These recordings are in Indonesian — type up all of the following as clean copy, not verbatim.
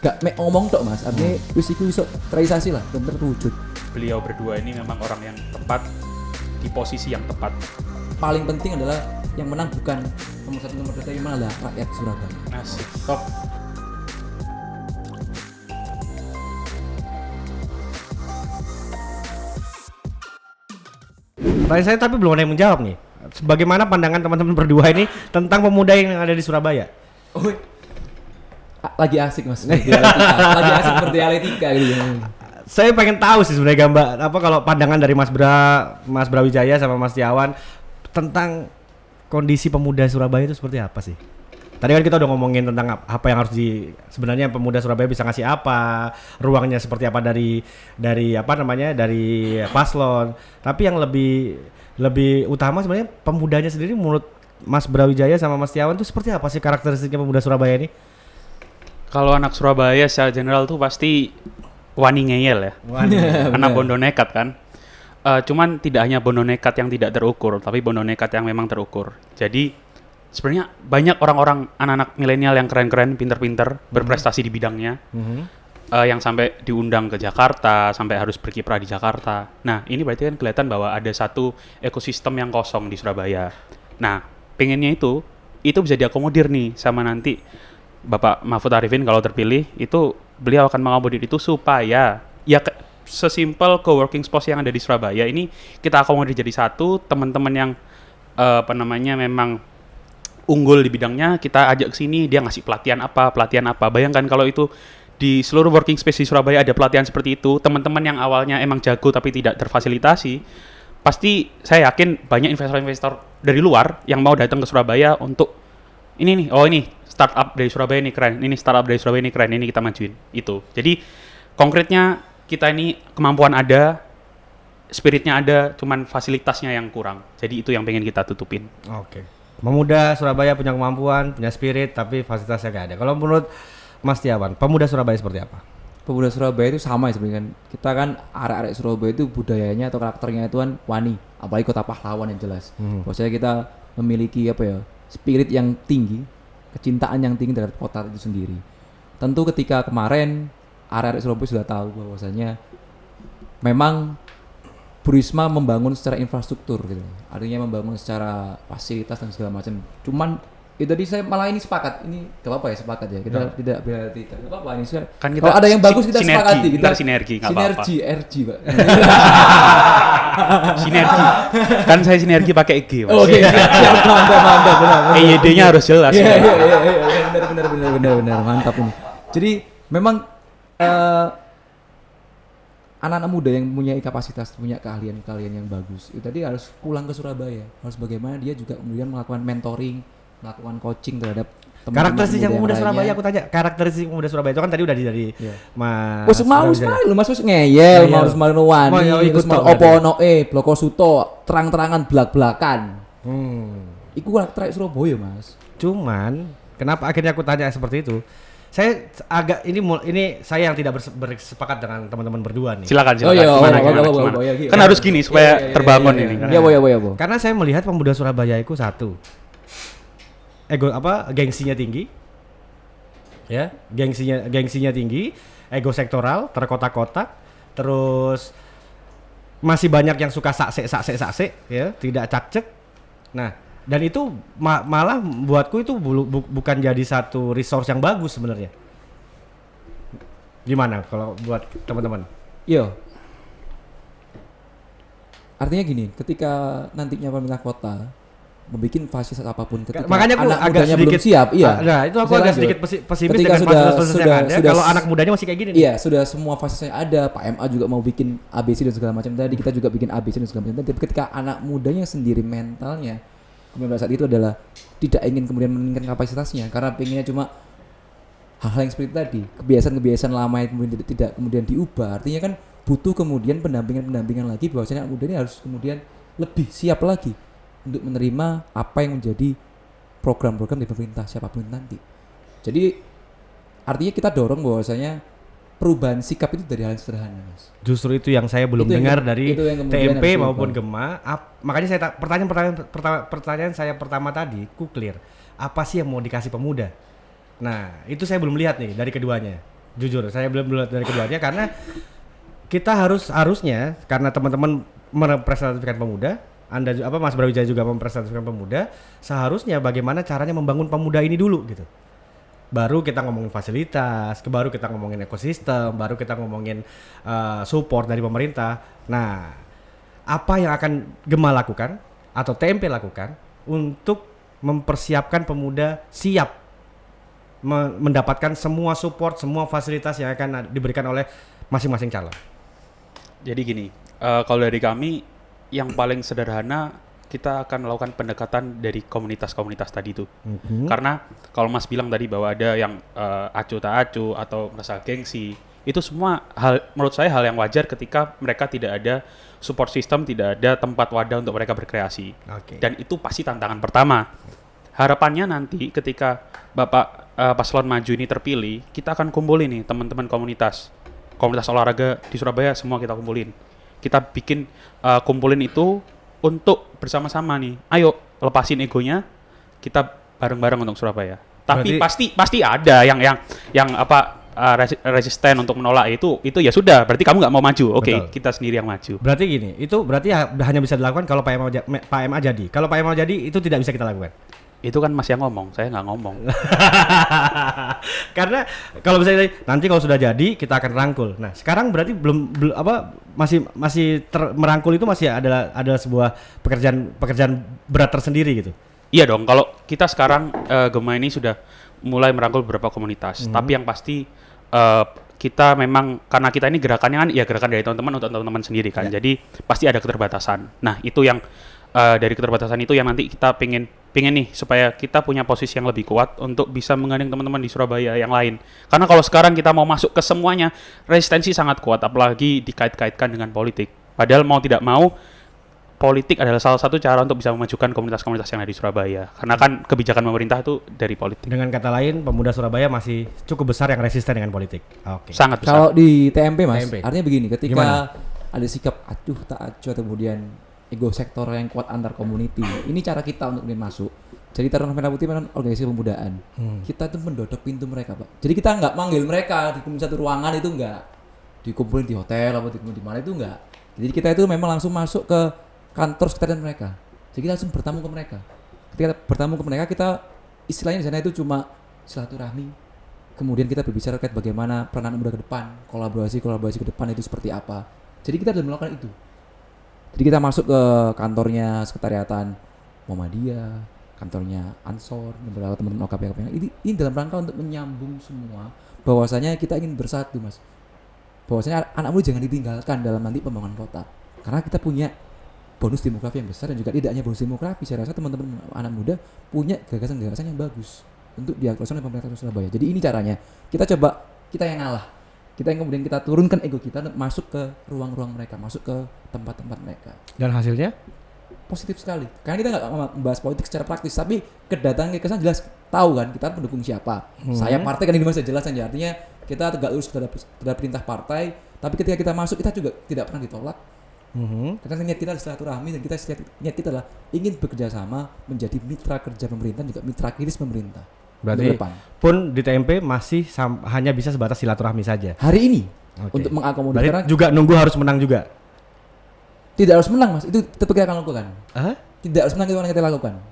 gak mek ngomong tok Mas, artinya wis iku iso terrealisasi lah, bener terwujud. Beliau berdua ini memang orang yang tepat di posisi yang tepat. Paling penting adalah yang menang bukan nomor 1 nomor 2 tapi malah rakyat Surabaya. Asik, top. Pertanyaan saya tapi belum ada yang menjawab nih. Bagaimana pandangan teman-teman berdua ini tentang pemuda yang ada di Surabaya? Oh, lagi asik Mas, lagi asik berdialektika gitu. Saya pengen tahu sih sebenarnya gambar apa kalau pandangan dari Mas Brawijaya sama Mas Tiawan tentang kondisi pemuda Surabaya itu seperti apa sih? Tadi kan kita udah ngomongin tentang apa yang harus sebenarnya pemuda Surabaya bisa ngasih apa, ruangnya seperti apa dari apa namanya dari paslon. Tapi yang lebih utama sebenarnya pemudanya sendiri menurut Mas Brawijaya sama Mas Tiawan itu seperti apa sih karakteristiknya pemuda Surabaya ini? Kalau anak Surabaya secara general tuh pasti wani ngeyel ya. Anak bondo nekat kan. Cuman tidak hanya bondo nekat yang tidak terukur, tapi bondo nekat yang memang terukur. Jadi sebenarnya banyak orang-orang anak-anak milenial yang keren-keren, pinter-pinter, berprestasi di bidangnya, yang sampai diundang ke Jakarta, sampai harus berkiprah di Jakarta. Nah, ini berarti kan kelihatan bahwa ada satu ekosistem yang kosong di Surabaya. Nah, pengennya itu bisa diakomodir nih sama nanti Bapak Mahfud Arifin kalau terpilih, itu beliau akan mengakomodir itu supaya ya sesimpel co-working space yang ada di Surabaya ini kita akomodir jadi satu, teman-teman yang memang unggul di bidangnya kita ajak ke sini, dia ngasih pelatihan apa. Bayangkan kalau itu di seluruh working space di Surabaya ada pelatihan seperti itu, teman-teman yang awalnya emang jago tapi tidak terfasilitasi, pasti saya yakin banyak investor-investor dari luar yang mau datang ke Surabaya untuk ini startup dari Surabaya ini keren, ini kita majuin itu. Jadi konkretnya kita ini kemampuan ada, spiritnya ada, cuman fasilitasnya yang kurang. Jadi itu yang pengen kita tutupin. Oke. Pemuda Surabaya punya kemampuan, punya spirit, tapi fasilitasnya nggak ada. Kalau menurut Mas Tiawan, pemuda Surabaya seperti apa? Pemuda Surabaya itu sama ya sebenarnya kan. Kita kan arek-arek Surabaya itu budayanya atau karakternya itu kan wani, apalagi kota pahlawan yang jelas. Maksudnya kita memiliki spirit yang tinggi, kecintaan yang tinggi terhadap kota itu sendiri. Tentu ketika kemarin arek-arek Surabaya sudah tahu bahwasanya memang Bu Risma membangun secara infrastruktur gitu. Artinya membangun secara fasilitas dan segala macam. Cuman itu tadi saya malah ini sepakat. Ini enggak apa-apa ya sepakat ya. Kita tidak berarti enggak apa-apa ini. Kan kita kalau ada yang bagus kita sepakati. Kita sinergi enggak apa-apa. Sinergi, Pak. Sinergi. Kan saya sinergi pakai EG, Mas. Oke, mantap benar. EYD-nya harus jelas. Iya, benar mantap ini. Jadi memang anak-anak muda yang punya kapasitas, punya keahlian yang bagus, itu tadi harus pulang ke Surabaya. Harus bagaimana dia juga kemudian melakukan mentoring, melakukan coaching terhadap teman-teman Karakteristik muda pemuda yang Surabaya, lainnya. aku tanya. Karakteristik pemuda Surabaya itu kan tadi udah dari Mas. Mau smile, Mas ngeyel, mau smile wani, ikut smile opo ono bloko suto, terang-terangan belak-belakan. Iku karakter Surabaya, Mas. Cuman kenapa akhirnya aku tanya seperti itu? Saya agak ini saya yang tidak bersepakat dengan teman-teman berdua nih. Silakan. Gimana? Kan harus gini supaya terbangun ini. Iya. Karena saya melihat pemuda Surabaya itu satu, gengsinya tinggi. Ya, gengsinya tinggi, ego sektoral, terkotak-kotak, terus masih banyak yang suka sakse ya, tidak cakcek. Nah, dan itu malah buatku itu bukan jadi satu resource yang bagus sebenarnya. Gimana kalau buat teman-teman? Iya. Artinya gini, ketika nantinya pemerintah kota membuat fasilitas apapun, ketika makanya aku anak agak mudanya sedikit belum siap, iya. Nah, itu aku agak sedikit pesimis ketika dengan fasilitas yang ada. Kalau anak mudanya masih kayak gini nih. Iya, sudah semua fasilitasnya ada. Pak MA juga mau bikin ABC dan segala macam. Tadi kita juga bikin ABC dan segala macam. Tapi ketika anak mudanya sendiri mentalnya kemudian pada saat itu adalah tidak ingin kemudian meningkatkan kapasitasnya karena pengennya cuma hal-hal yang seperti tadi, kebiasaan-kebiasaan lama yang kemudian tidak kemudian diubah. Artinya kan butuh kemudian pendampingan lagi bahwasanya anak muda ini harus kemudian lebih siap lagi untuk menerima apa yang menjadi program-program dari pemerintah siapapun nanti. Jadi artinya kita dorong bahwasanya perubahan sikap itu dari hal yang sederhana, Mas. Justru itu yang saya belum dengar dari TMP maupun Gema. Makanya saya pertanyaan saya pertama tadi, ku clear. Apa sih yang mau dikasih pemuda? Nah, itu saya belum lihat nih dari keduanya. Jujur, saya belum melihat dari keduanya karena kita harusnya karena teman-teman merepresentasikan pemuda, Anda Mas Brawijaya juga merepresentasikan pemuda, seharusnya bagaimana caranya membangun pemuda ini dulu gitu. Baru kita ngomongin fasilitas, baru kita ngomongin ekosistem, baru kita ngomongin support dari pemerintah. Nah, apa yang akan Gema lakukan atau TMP lakukan untuk mempersiapkan pemuda siap mendapatkan semua support, semua fasilitas yang akan diberikan oleh masing-masing calon? Jadi gini, kalau dari kami yang paling sederhana kita akan melakukan pendekatan dari komunitas-komunitas tadi itu. Karena kalau Mas bilang tadi bahwa ada yang acu tak acu atau merasa gengsi, itu semua menurut saya hal yang wajar ketika mereka tidak ada support system, tidak ada tempat wadah untuk mereka berkreasi. Dan itu pasti tantangan pertama. Harapannya nanti ketika Bapak paslon maju ini terpilih, kita akan kumpulin nih teman-teman komunitas olahraga di Surabaya, semua kita kumpulin. Kita bikin kumpulin itu untuk bersama-sama nih. Ayo lepasin egonya, kita bareng-bareng untuk Surabaya. Tapi pasti ada yang resisten untuk menolak itu ya sudah, berarti kamu nggak mau maju. Oke, kita sendiri yang maju. Berarti gini, itu berarti hanya bisa dilakukan kalau Pak MA jadi. Kalau Pak MA jadi itu tidak bisa kita lakukan. Itu kan Mas yang ngomong, saya nggak ngomong. Karena kalau misalnya nanti kalau sudah jadi kita akan rangkul. Nah, sekarang berarti belum masih merangkul itu masih ada sebuah pekerjaan berat tersendiri gitu. Iya dong, kalau kita sekarang Gema ini sudah mulai merangkul beberapa komunitas, tapi yang pasti kita memang karena kita ini gerakannya kan ya gerakan dari teman-teman untuk teman-teman sendiri kan. Jadi pasti ada keterbatasan. Nah, itu yang dari keterbatasan itu yang nanti kita pengen nih supaya kita punya posisi yang lebih kuat untuk bisa menggandeng teman-teman di Surabaya yang lain. Karena kalau sekarang kita mau masuk ke semuanya, resistensi sangat kuat, apalagi dikait-kaitkan dengan politik. Padahal mau tidak mau, politik adalah salah satu cara untuk bisa memajukan komunitas-komunitas yang ada di Surabaya. Karena kan kebijakan pemerintah itu dari politik. Dengan kata lain, pemuda Surabaya masih cukup besar yang resisten dengan politik. Oke. Sangat besar. Kalau di TMP Mas, artinya begini, ketika Gimana? ada sikap acuh tak acuh atau kemudian ego sektor yang kuat antar community, ini cara kita untuk masuk. Jadi Taruna Merah Putih memang organisasi pemudaan. Kita tuh mendodok pintu mereka, Pak. Jadi kita nggak manggil mereka di satu ruangan, itu nggak dikumpulin di hotel atau di mana, itu nggak. Jadi kita itu memang langsung masuk ke kantor sekretariat mereka. Jadi kita langsung bertamu ke mereka. Ketika bertamu ke mereka, kita istilahnya di sana itu cuma silaturahmi. Kemudian kita berbicara terkait bagaimana peran anak muda ke depan, kolaborasi ke depan itu seperti apa. Jadi kita sudah melakukan itu. Jadi kita masuk ke kantornya sekretariatan Muhammadiyah, kantornya Ansor, beberapa teman-teman OKP ini dalam rangka untuk menyambung semua bahwasanya kita ingin bersatu, Mas. Bahwasanya anak muda jangan ditinggalkan dalam nanti pembangunan kota. Karena kita punya bonus demografi yang besar, dan juga tidak hanya bonus demografi, saya rasa teman-teman anak muda punya gagasan-gagasan yang bagus untuk diakomodir oleh pemerintah Surabaya. Jadi ini caranya. Kita yang ngalah. Kita yang kemudian kita turunkan ego kita dan masuk ke ruang-ruang mereka, masuk ke tempat-tempat mereka. Dan hasilnya positif sekali. Karena kita nggak membahas politik secara praktis, tapi kedatangan kesan jelas tahu kan kita pendukung siapa. Saya partai kan ini masih jelas aja. Artinya kita tegak lurus terhadap perintah partai, tapi ketika kita masuk kita juga tidak pernah ditolak. Karena niat kita adalah silaturahmi, dan niat kita adalah ingin bekerja sama menjadi mitra kerja pemerintah, juga mitra kritis pemerintah. Berarti pun di TMP masih hanya bisa sebatas silaturahmi saja hari ini. Untuk mengakomodir. Berarti juga nunggu harus menang juga. Tidak harus menang, Mas. Itu tetap kita akan lakukan. Tidak harus menang, itu yang kita lakukan.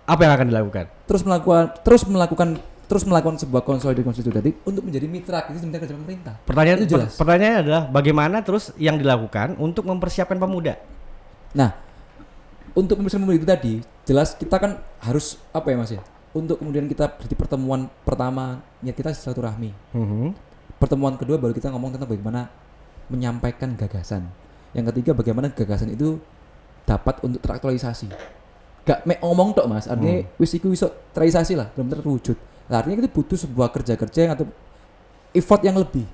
Apa yang akan dilakukan? Terus melakukan sebuah konsolidasi konstitusi untuk menjadi mitra kritis kerja pemerintah. Pertanyaannya adalah bagaimana terus yang dilakukan untuk mempersiapkan pemuda. Nah, untuk mempersiapkan pemuda itu tadi, jelas kita kan harus apa ya, Mas ya? Untuk kemudian kita di pertemuan pertama niat kita silaturahmi. Pertemuan kedua baru kita ngomong tentang bagaimana menyampaikan gagasan. Yang ketiga bagaimana gagasan itu dapat untuk teraktualisasi. Gak ngomong tok, Mas. Artinya wis terrealisasi lah, belum terwujud. Nah, artinya kita butuh sebuah kerja yang atau effort yang lebih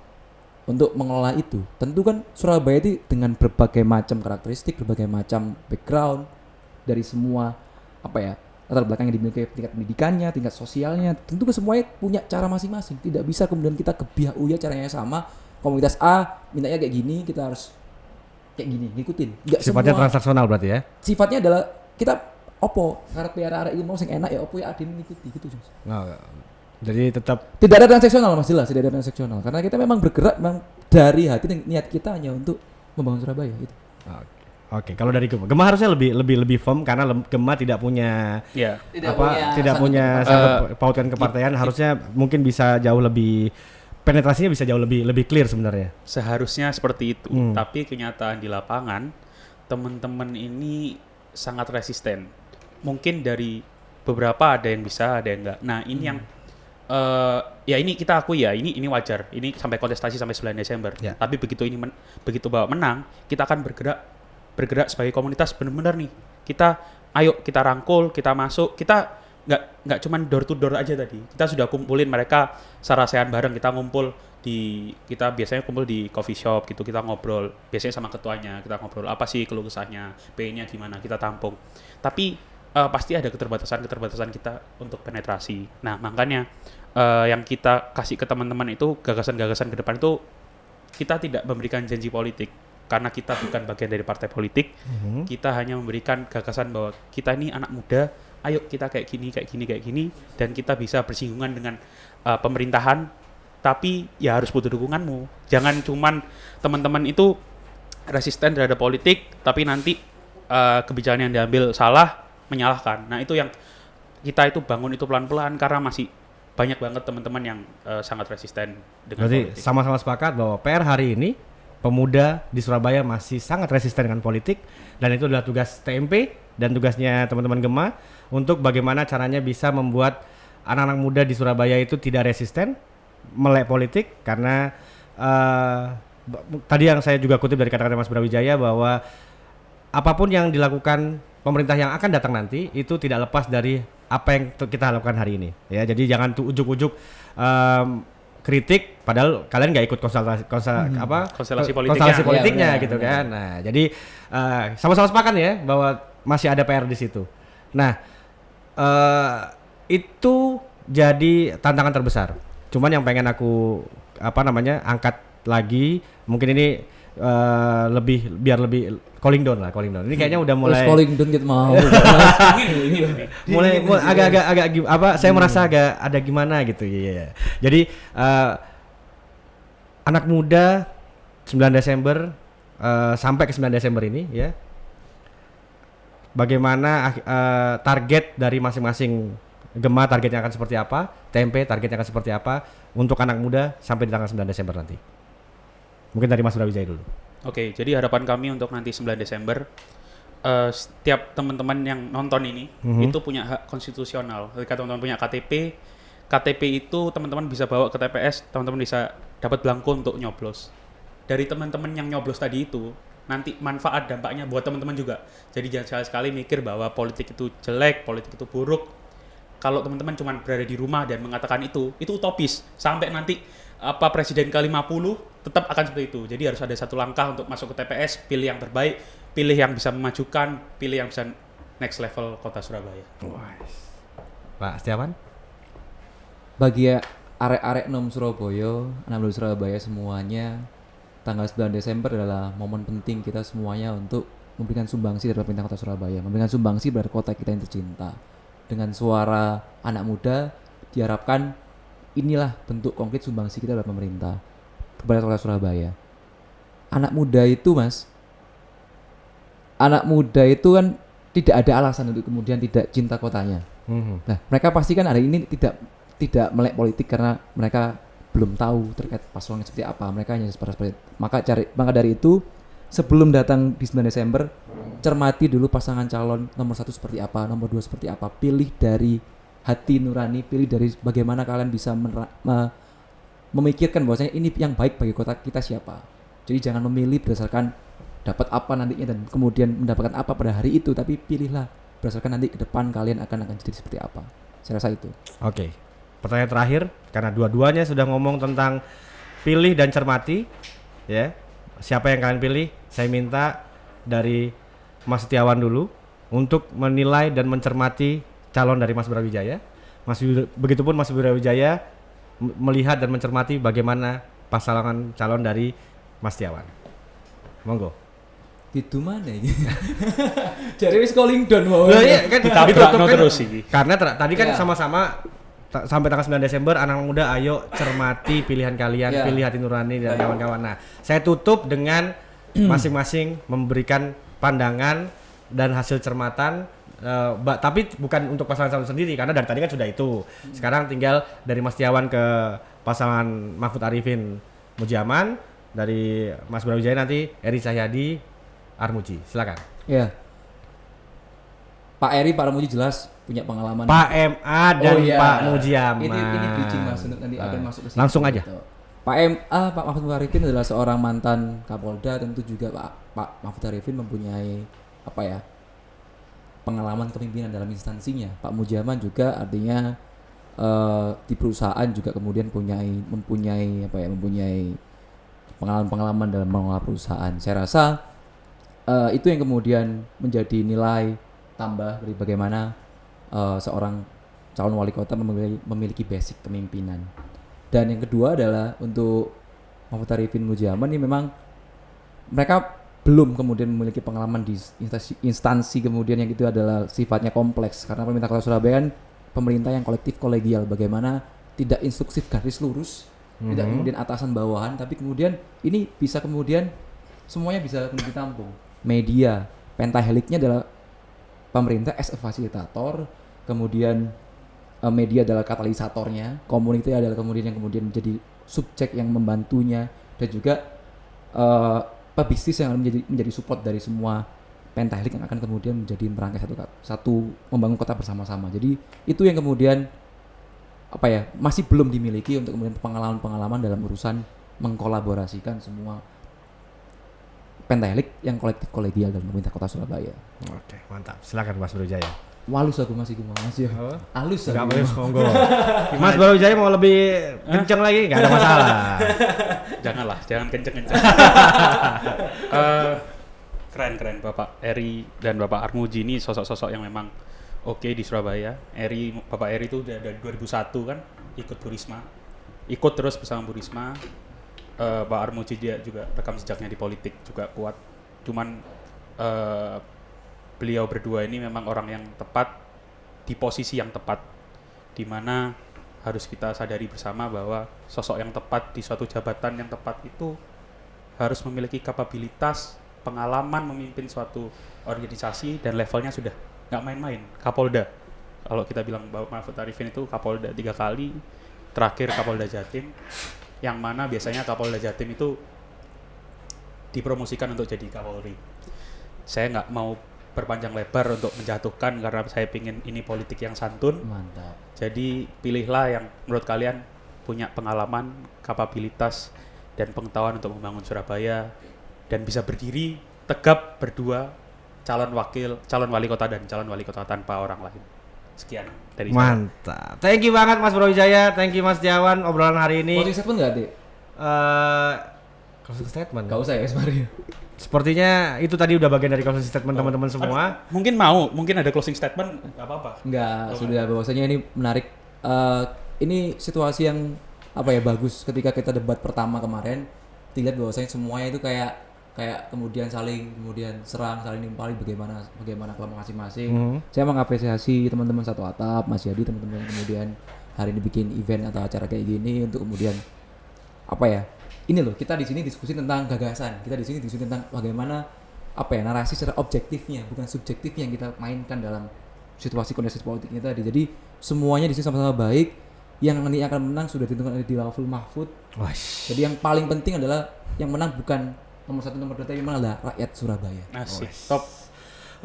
untuk mengelola itu. Tentu kan Surabaya itu dengan berbagai macam karakteristik, berbagai macam background dari semua latar belakang yang dimiliki, tingkat pendidikannya, tingkat sosialnya, tentu semuanya punya cara masing-masing. Tidak bisa kemudian kita kebiah uya caranya sama. Komunitas A mintanya kayak gini, kita harus kayak gini, ngikutin. Nggak sifatnya semua, transaksional berarti ya? Sifatnya adalah kita opo karena arek itu mau sing enak ya opo ya adin ngikuti gitu. Nah, Jadi tetap Tidak ada transaksional Mas, jelas tidak ada transaksional karena kita memang bergerak memang dari hati dan niat kita hanya untuk membangun Surabaya gitu. Oke, kalau dari Gema harusnya lebih firm karena Gema tidak punya Ya. tidak punya sangkut pautkan kepartaian, harusnya mungkin bisa jauh lebih penetrasinya bisa jauh lebih clear sebenarnya. Seharusnya seperti itu, tapi kenyataan di lapangan teman-teman ini sangat resisten. Mungkin dari beberapa ada yang bisa, ada yang enggak. Nah, ini yang ya ini kita akui ya, ini wajar. Ini sampai kontestasi sampai 9 Desember. Ya. Tapi begitu begitu bawa menang, kita akan bergerak sebagai komunitas benar-benar nih. Ayo kita rangkul, kita masuk, kita nggak cuman door to door aja tadi. Kita sudah kumpulin mereka sarasean bareng, kita biasanya kumpul di coffee shop gitu, kita ngobrol. Biasanya sama ketuanya, kita ngobrol apa sih keluh kesahnya, PE-nya gimana, kita tampung. Tapi pasti ada keterbatasan kita untuk penetrasi. Nah, makanya yang kita kasih ke teman-teman itu gagasan-gagasan ke depan itu kita tidak memberikan janji politik. Karena kita bukan bagian dari partai politik, kita hanya memberikan gagasan bahwa kita ini anak muda, ayo kita kayak gini, dan kita bisa bersinggungan dengan pemerintahan, tapi ya harus butuh dukunganmu. Jangan cuman teman-teman itu resisten terhadap politik, tapi nanti kebijakan yang diambil salah, menyalahkan. Nah itu yang kita itu bangun itu pelan-pelan, karena masih banyak banget teman-teman yang sangat resisten dengan Berarti politik. sama-sama sepakat bahwa PR hari ini pemuda di Surabaya masih sangat resisten dengan politik, dan itu adalah tugas TMP dan tugasnya teman-teman Gema untuk bagaimana caranya bisa membuat anak-anak muda di Surabaya itu tidak resisten melek politik. Karena tadi yang saya juga kutip dari kata-kata Mas Brawijaya bahwa apapun yang dilakukan pemerintah yang akan datang nanti itu tidak lepas dari apa yang kita lakukan hari ini ya. Jadi jangan tuh ujuk-ujuk kritik padahal kalian nggak ikut konstelasi politiknya gitu kan. Nah, jadi sama-sama sepakat ya bahwa masih ada PR di situ. Nah, itu jadi tantangan terbesar. Cuman yang pengen aku angkat lagi, mungkin ini biar lebih calling down. Ini kayaknya udah mulai calling down gitu mau. mulai agak saya merasa agak ada gimana gitu ya. Jadi anak muda 9 Desember sampai ke 9 Desember ini ya. Bagaimana target dari masing-masing Gema targetnya akan seperti apa, TMP targetnya akan seperti apa untuk anak muda sampai di tanggal 9 Desember nanti. Mungkin dari Mas Brawijaya dulu. Oke, jadi harapan kami untuk nanti 9 Desember, setiap teman-teman yang nonton ini itu punya hak konstitusional. Ketika teman-teman punya KTP itu teman-teman bisa bawa ke TPS, teman-teman bisa dapat belangko untuk nyoblos. Dari teman-teman yang nyoblos tadi itu, nanti manfaat dampaknya buat teman-teman juga. Jadi jangan sekali mikir bahwa politik itu jelek, politik itu buruk. Kalau teman-teman cuma berada di rumah dan mengatakan itu utopis. Sampai nanti presiden ke-50 tetap akan seperti itu. Jadi harus ada satu langkah untuk masuk ke TPS, pilih yang terbaik, pilih yang bisa memajukan, pilih yang bisa next level kota Surabaya. Pak Setiawan? Bagi arek-arek nom Surabaya, anak muda Surabaya semuanya, tanggal 9 Desember adalah momen penting kita semuanya untuk memberikan sumbangsi terhadap pemerintah kota Surabaya, memberikan sumbangsi terhadap kota kita yang tercinta. Dengan suara anak muda diharapkan inilah bentuk konkret sumbangsi kita terhadap pemerintah kepada kota Surabaya. Anak muda itu kan tidak ada alasan untuk kemudian tidak cinta kotanya. Nah, mereka pasti kan hari ini tidak melek politik karena mereka belum tahu terkait paslonnya seperti apa. Mereka hanya seperti maka dari itu sebelum datang di 9 Desember, cermati dulu pasangan calon nomor 1 seperti apa, nomor 2 seperti apa. Pilih dari hati nurani, pilih dari bagaimana kalian bisa memikirkan bahwasanya ini yang baik bagi kota kita siapa. Jadi jangan memilih berdasarkan dapat apa nantinya dan kemudian mendapatkan apa pada hari itu, tapi pilihlah berdasarkan nanti ke depan kalian akan jadi seperti apa. Saya rasa itu. Oke. Pertanyaan terakhir, karena dua-duanya sudah ngomong tentang pilih dan cermati, ya. Siapa yang kalian pilih? Saya minta dari Mas Setiawan dulu untuk menilai dan mencermati calon dari Mas Brawijaya. Begitupun Mas Brawijaya melihat dan mencermati bagaimana pasangan calon dari Mas Setiawan. Monggo. Itu mana ini? Jadi wis calling down mau. Iya kan Ditabrak terus sih. Karena tadi kan sama-sama sampai tanggal 9 Desember anak muda ayo cermati pilihan kalian, Ya. pilih hati nurani dan kawan-kawan. Nah, saya tutup dengan masing-masing memberikan pandangan dan hasil cermatan, tapi bukan untuk pasangan calon sendiri karena dari tadi kan sudah itu. Sekarang tinggal dari Mas Tiawan ke pasangan Mahfud Arifin Mujiaman, dari Mas Brawijaya nanti Eri Cahyadi Armuji. Silakan. Ya. Pak Eri, Pak Armuji jelas punya pengalaman. Pak MA dan Oh, iya. Pak Mujiaman. Ini bridging Mas, nanti akan masuk ke situ. Langsung aja. Gitu. Pak MA, Pak Mahfud Arifin adalah seorang mantan Kapolda, tentu juga Pak Mahfud Arifin mempunyai pengalaman kepemimpinan dalam instansinya. Pak Mujiaman juga artinya di perusahaan juga kemudian mempunyai pengalaman dalam mengelola perusahaan. Saya rasa itu yang kemudian menjadi nilai tambah dari bagaimana seorang calon wali kota memiliki basic kepemimpinan. Dan yang kedua adalah untuk Mahfud Arifin Mujiaman ini memang mereka belum kemudian memiliki pengalaman di instansi kemudian yang itu adalah sifatnya kompleks karena pemerintah Kota Surabaya kan pemerintah yang kolektif kolegial, bagaimana tidak instruksif garis lurus, tidak kemudian atasan bawahan, tapi kemudian ini bisa kemudian semuanya bisa kemudian ditampung. Media pentaheliknya adalah pemerintah as a fasilitator, kemudian media adalah katalisatornya, community adalah kemudian yang kemudian menjadi subjek yang membantunya, dan juga pebisnis yang akan menjadi support dari semua pentahelik yang akan kemudian menjadi merangkai satu membangun kota bersama-sama. Jadi itu yang kemudian masih belum dimiliki untuk kemudian pengalaman dalam urusan mengkolaborasikan semua pentahelik yang kolektif kolegial dalam pemerintah Kota Surabaya. Oke, mantap. Silakan Mas Brawijaya. Walus aku masih gue mas ya. Halus Enggak aku. boleh monggo. Mas Brawijaya mau lebih kenceng lagi enggak ada masalah. Jangan kenceng-kenceng. Keren Bapak Eri dan Bapak Armuji ini sosok-sosok yang memang oke di Surabaya. Bapak Eri itu udah dari 2001 kan ikut Bu Risma. Ikut terus bersama Bu Risma. Pak Armuji dia juga rekam jejaknya di politik juga kuat. Cuman beliau berdua ini memang orang yang tepat di posisi yang tepat, di mana harus kita sadari bersama bahwa sosok yang tepat di suatu jabatan yang tepat itu harus memiliki kapabilitas, pengalaman memimpin suatu organisasi dan levelnya sudah nggak main-main. Kapolda, kalau kita bilang bahwa Mahfud Arifin itu Kapolda 3 kali, terakhir Kapolda Jatim, yang mana biasanya Kapolda Jatim itu dipromosikan untuk jadi Kapolri. Saya nggak mau berpanjang lebar untuk menjatuhkan karena saya pingin ini politik yang santun. Mantap. Jadi pilihlah yang menurut kalian punya pengalaman, kapabilitas, dan pengetahuan untuk membangun Surabaya dan bisa berdiri tegap berdua calon wali kota dan calon wali kota tanpa orang lain. Sekian dari saya. Mantap. Thank you banget Mas Brawijaya, thank you Mas Tiawan obrolan hari ini. Closing statement nggak, Dek? Closing statement. Gak usah ya Mario. Sepertinya itu tadi udah bagian dari closing statement teman-teman semua. Mungkin ada closing statement, nggak apa-apa. Enggak, sudah bahwasanya ini menarik. Ini situasi yang bagus ketika kita debat pertama kemarin. Dilihat bahwasanya semuanya itu kayak kemudian saling serang, saling nimpalin bagaimana kelompok masing-masing. Saya mengapresiasi teman-teman satu atap, Mas Yadi, teman-teman yang kemudian hari ini bikin event atau acara kayak gini untuk kemudian ini loh, kita di sini diskusi tentang gagasan, kita di sini diskusi tentang bagaimana narasi secara objektifnya, bukan subjektifnya yang kita mainkan dalam situasi kondisi politik ini tadi. Jadi semuanya di sini sama-sama baik. Yang nanti akan menang sudah ditentukan di level Mahfud. Jadi yang paling penting adalah yang menang bukan nomor 1 nomor 2 tapi memang adalah rakyat Surabaya. Asik, top.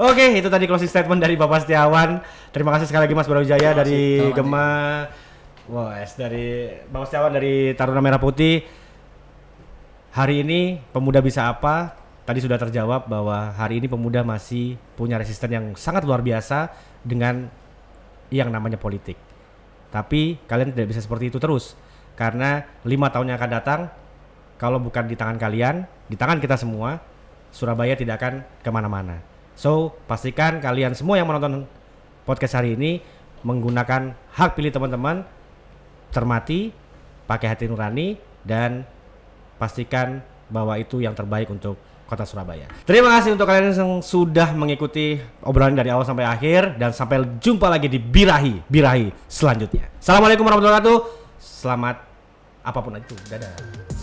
Oke, itu tadi closing statement dari Bapak Setiawan. Terima kasih sekali lagi Mas Brawijaya dari Gema. Dari Bapak Setiawan dari Taruna Merah Putih. Hari ini pemuda bisa apa? Tadi sudah terjawab bahwa hari ini pemuda masih punya resisten yang sangat luar biasa dengan yang namanya politik. Tapi kalian tidak bisa seperti itu terus. Karena 5 tahun yang akan datang, kalau bukan di tangan kalian, di tangan kita semua, Surabaya tidak akan kemana-mana. So, pastikan kalian semua yang menonton podcast hari ini menggunakan hak pilih teman-teman, cermati, pakai hati nurani, dan pastikan bahwa itu yang terbaik untuk Kota Surabaya. Terima kasih untuk kalian yang sudah mengikuti obrolan dari awal sampai akhir dan sampai jumpa lagi di Birahi selanjutnya. Assalamualaikum warahmatullahi wabarakatuh. Selamat apapun itu. Dadah.